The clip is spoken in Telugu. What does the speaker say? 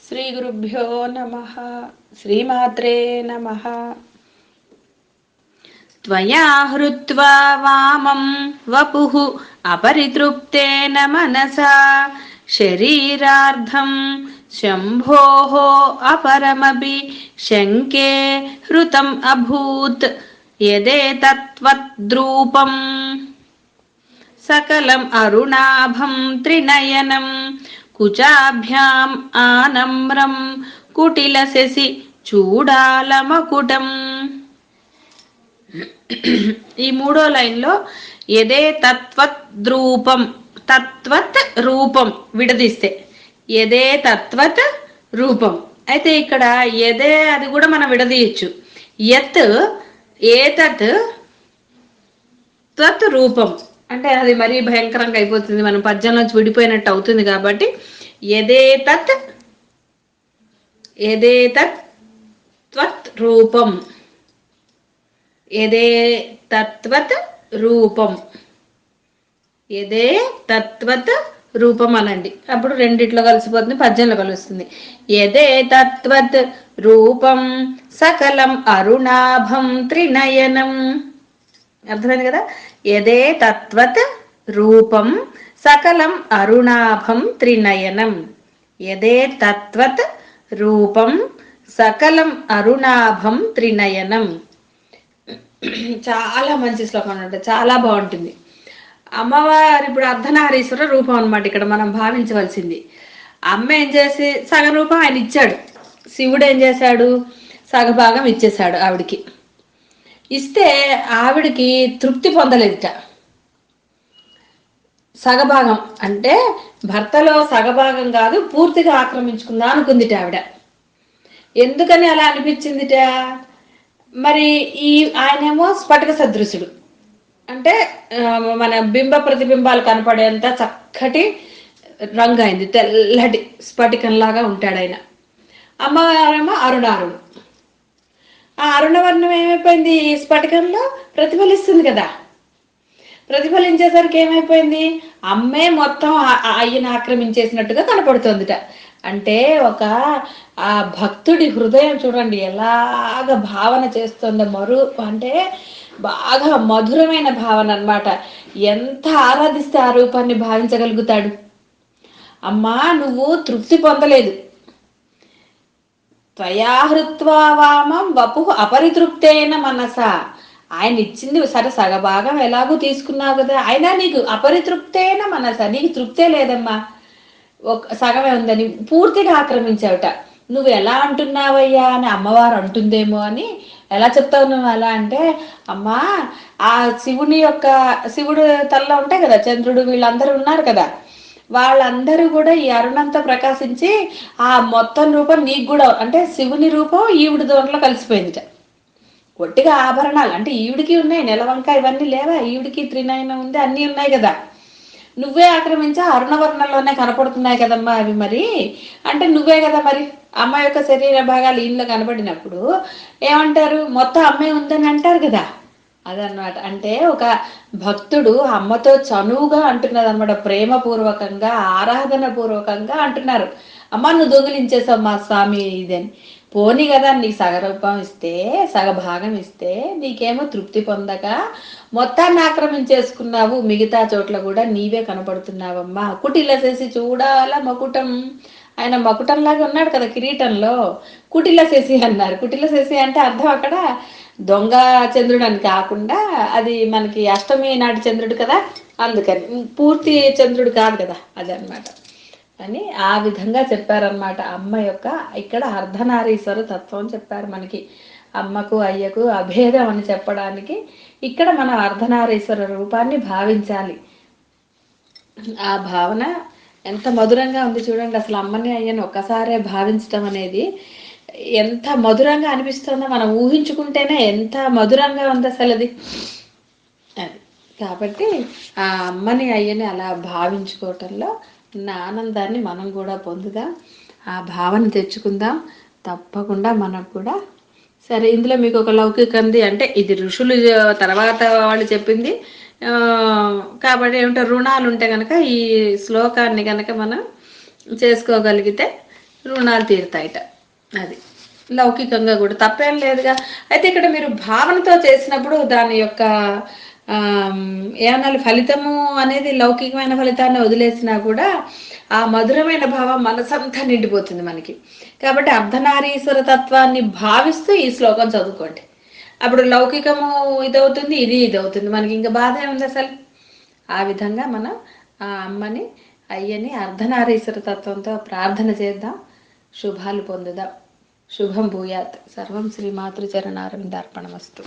శ్రీ గురుభ్యో నమః. శ్రీమాత్రే నమః. త్వయా హృత్వా వామం వపుః అపరితృప్తేన మనసా శరీరార్థం శంభోః అపరమపి శంకే హృతం అభూత్ యదేతత్వద్రూపం సకలం అరుణాభం త్రినయనం కుచాభ్యాం ఆనమ్రం కుటిలశశి చూడాలమకుటం. ఈ మూడో లైన్లో ఎదే తత్వత్ రూపం, తత్వత్ రూపం విడదీస్తే ఎదే తత్వత్ రూపం. అయితే ఇక్కడ ఎదే అది కూడా మనం విడదీయచ్చు. యత్ ఏతత్ తత్ రూపం అంటే అది మరీ భయంకరంగా అయిపోతుంది, మనం పద్యంలోంచి విడిపోయినట్టు అవుతుంది. కాబట్టి యదేతత్ త్వత్ రూపం, యదే తత్వత్ రూపం, యదే తత్వత్ రూపం అనండి. అప్పుడు రెండిట్లో కలిసిపోతుంది, పద్యంలో కలుస్తుంది. యదే తత్వత్ రూపం సకలం అరుణాభం త్రినయనం. అర్థమైంది కదా? యదే తత్వత్ రూపం సకలం అరుణాభం త్రినయనం. యదే తత్వత్ రూపం సకలం అరుణాభం త్రినయనం. చాలా మంచి శ్లోకం అన్నమాట, చాలా బాగుంటుంది. అమ్మవారు ఇప్పుడు అర్ధనారీశ్వర రూపం అనమాట ఇక్కడ మనం భావించవలసింది. అమ్మ ఏం చేసి సగం రూపం ఆయన ఇచ్చాడు, శివుడు ఏం చేశాడు సగభాగం ఇచ్చేశాడు ఆవిడికి. ఇస్తే ఆవిడికి తృప్తి పొందలేదుట. సగభాగం అంటే భర్తలో సగభాగం కాదు, పూర్తిగా ఆక్రమించుకుందా అనుకుందిట ఆవిడ. ఎందుకని అలా అనిపించిందిట? మరి ఈ ఆయనేమో స్ఫటిక సదృశుడు, అంటే మన బింబ ప్రతిబింబాలు కనపడేంత చక్కటి రంగు అయింది, తెల్లటి స్ఫటికంలాగా ఉంటాడు ఆయన. అమ్మగారేమో అరుణారుడు. ఆ అరుణవర్ణం ఏమైపోయింది, స్ఫటికంలో ప్రతిఫలిస్తుంది కదా. ప్రతిఫలించేసరికి ఏమైపోయింది, అమ్మే మొత్తం అయ్యని ఆక్రమించేసినట్టుగా కనపడుతుందిట. అంటే ఒక ఆ భక్తుడి హృదయం చూడండి ఎలాగ భావన చేస్తుందో, అంటే బాగా మధురమైన భావన అన్నమాట. ఎంత ఆరాధిస్తే ఆ రూపాన్ని భావించగలుగుతాడు. అమ్మా నువ్వు తృప్తి పొందలేదు, త్వయా హృత్వా వామం వపుః అపరితృప్తేన మనసా. ఆయన ఇచ్చింది సరే సగభాగం ఎలాగూ తీసుకున్నావు కదా, అయినా నీకు అపరితృప్తేన మనసా, నీకు తృప్తే లేదమ్మా, ఒక సగమే ఉందని పూర్తిగా ఆక్రమించావుట. నువ్వు ఎలా అంటున్నావయ్యా అని అమ్మవారు అంటుందేమో అని. ఎలా చెప్తావు నువ్వు అలా అంటే, అమ్మా ఆ శివుడు తలలో ఉంటాయి కదా చంద్రుడు, వీళ్ళందరూ ఉన్నారు కదా, వాళ్ళందరూ కూడా ఈ అరుణంతా ప్రకాశించి ఆ మొత్తం రూపం నీకు కూడా అంటే శివుని రూపం ఈవిడి దోరలో కలిసిపోయిందిట. ఒట్టిగా ఆభరణాలు అంటే ఈవిడికి ఉన్నాయి, నెలవంక ఇవన్నీ లేవా, ఈవిడికి త్రినయనం ఉంది, అన్నీ ఉన్నాయి కదా, నువ్వే ఆక్రమించా అరుణవర్ణంలోనే కనపడుతున్నాయి కదమ్మా అవి. మరి అంటే నువ్వే కదా, మరి అమ్మ యొక్క శరీర భాగాలు ఈయనలో కనపడినప్పుడు ఏమంటారు, మొత్తం అమ్మాయి ఉందని అంటారు కదా. అదనమాట. అంటే ఒక భక్తుడు అమ్మతో చనువుగా అంటున్నది అనమాట, ప్రేమపూర్వకంగా ఆరాధన పూర్వకంగా అంటున్నారు. అమ్మ నువ్వు దొంగిలించేసావు మా స్వామి ఇదని. పోనీ కదా నీకు సగరూపం ఇస్తే సగభాగం ఇస్తే నీకేమో తృప్తి పొందక మొత్తాన్ని ఆక్రమించేసుకున్నావు, మిగతా చోట్ల కూడా నీవే కనపడుతున్నావమ్మా. కుటిలశశి చూడాల మకుటం. ఆయన మకుటంలాగా ఉన్నాడు కదా కిరీటంలో, కుటిలశశి అన్నారు. కుటిలశశి అంటే అర్థం అక్కడ దొంగ చంద్రుడు అని కాకుండా అది మనకి అష్టమి నాటి చంద్రుడు కదా, అందుకని పూర్తి చంద్రుడు కాదు కదా, అదనమాట అని ఆ విధంగా చెప్పారనమాట. అమ్మ యొక్క ఇక్కడ అర్ధనారీశ్వర తత్వం చెప్పారు మనకి. అమ్మకు అయ్యకు అభేదం అని చెప్పడానికి ఇక్కడ మనం అర్ధనారీశ్వర రూపాన్ని భావించాలి. ఆ భావన ఎంత మధురంగా ఉంది చూడండి. అసలు అమ్మని అయ్యని ఒక్కసారే భావించటం అనేది ఎంత మధురంగా అనిపిస్తుందో మనం ఊహించుకుంటేనే ఎంత మధురంగా ఉంది అసలు అది. కాబట్టి ఆ అమ్మని అయ్యని అలా భావించుకోవటంలో ఉన్న ఆనందాన్ని మనం కూడా పొందుదాం, ఆ భావన తెచ్చుకుందాం తప్పకుండా మనకు కూడా. సరే, ఇందులో మీకు ఒక లౌకికంది అంటే ఇది ఋషులు తర్వాత వాళ్ళు చెప్పింది కాబట్టి ఏమిటో రుణాలు ఉంటే కనుక ఈ శ్లోకాన్ని కనుక మనం చేసుకోగలిగితే రుణాలు తీరుతాయిట. అది లౌకికంగా కూడా తప్పేం లేదుగా. అయితే ఇక్కడ మీరు భావనతో చేసినప్పుడు దాని యొక్క ఏమన్నా ఫలితము అనేది లౌకికమైన ఫలితాన్ని వదిలేసినా కూడా ఆ మధురమైన భావం మనసంతా నిండిపోతుంది మనకి. కాబట్టి అర్ధనారీశ్వర తత్వాన్ని భావిస్తూ ఈ శ్లోకం చదువుకోండి. అప్పుడు లౌకికము ఇదవుతుంది, ఇది ఇదవుతుంది, మనకి ఇంకా బాధ ఏముంది అసలు. ఆ విధంగా మనం ఆ అమ్మని అయ్యని అర్ధనారీశ్వర తత్వంతో ప్రార్థన చేద్దాం, శుభాలు పొందుదాం. శుభం భూయాత్. సర్వం శ్రీ మాతృచరణారవిందార్పణమస్తు.